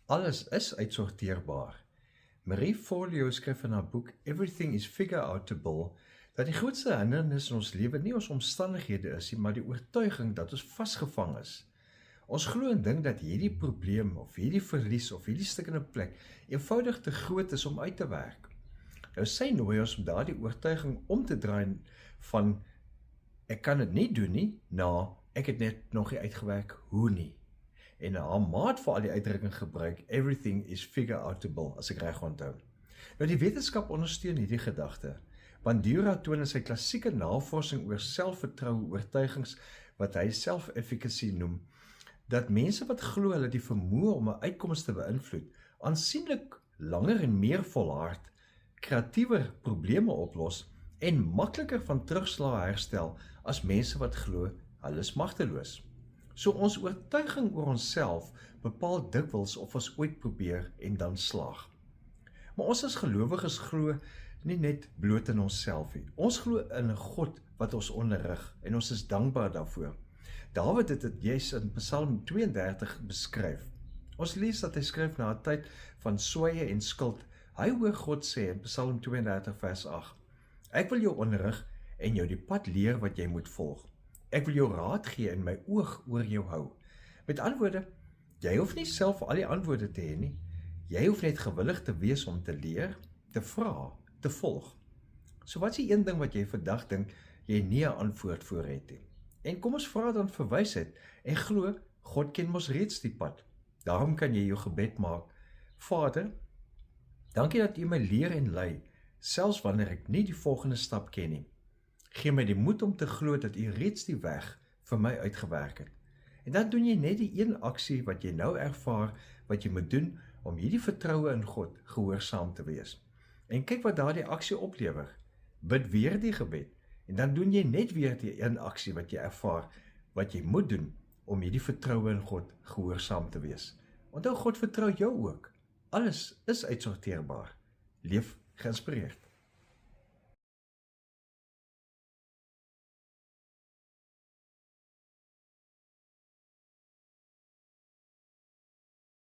Alles is uitsorteerbaar. Marie Forleo skryf in haar boek Everything is Figure-Outable dat die grootste hindernis in ons lewe nie ons omstandighede is nie, maar die oortuiging dat ons vasgevang is. Ons glo en dink dat hierdie probleem of hierdie verlies of hierdie stukkende plek eenvoudig te groot is om uit te werk. Nou sy nooi ons om daardie oortuiging om te draai van ek kan dit nie doen nie, na ek het net nog nie uitgewerk hoe nie. En haar maat vir al die uitdrukking gebruik, everything is figure-outable, as ek reg onthou. Nou die wetenskap ondersteun hierdie gedagte. Bandura toon in sy klassieke navorsing oor selfvertroue oortuigings, wat hy self-efficacy noem, dat mense wat glo hulle die vermoë om 'n uitkoms te beïnvloed, aansienlik langer en meer volhard, kreatiewer probleme oplos en makliker van terugslae herstel as mense wat glo hulle is magteloos. So ons oortuiging oor onsself bepaal dikwels of ons ooit probeer en dan slaag. Maar ons as gelowiges glo nie net bloot in onsself nie. Ons glo in 'n God wat ons onderrig en ons is dankbaar daarvoor. Dawid het dit juis in Psalm 32 beskryf. Ons lees dat hy skryf na 'n tyd van sweye en skuld. Hy hoor God sê in Psalm 32 vers 8, ek wil jou onderrig en jou die pad leer wat jy moet volg. Ek wil jou raad gee en my oog oor jou hou. Met ander woorde, jy hoef nie self al die antwoorde te hê nie. Jy hoef net gewillig te wees om te leer, te vra, te volg. So wat is die een ding wat jy vandag dink jy nie 'n antwoord voor het nie? En kom ons vra dan vir wysheid en glo, God ken mos reeds die pad. Daarom kan jy jou gebed maak. Vader, dankie dat U my leer en lei, selfs wanneer ek nie die volgende stap ken nie. Gee my die moed om te glo dat U reeds die weg vir my uitgewerk het. En dan doen jy net die een aksie wat jy nou ervaar, wat jy moet doen om hierdie vertroue in God gehoorsaam te wees. En kyk wat daardie aksie oplewer. Bid weer die gebed. En dan doen jy net weer die een aksie wat jy ervaar, wat jy moet doen om hierdie vertroue in God gehoorsaam te wees. Onthou, God vertrou jou ook. Alles is uitsorteerbaar. Leef geïnspireerd.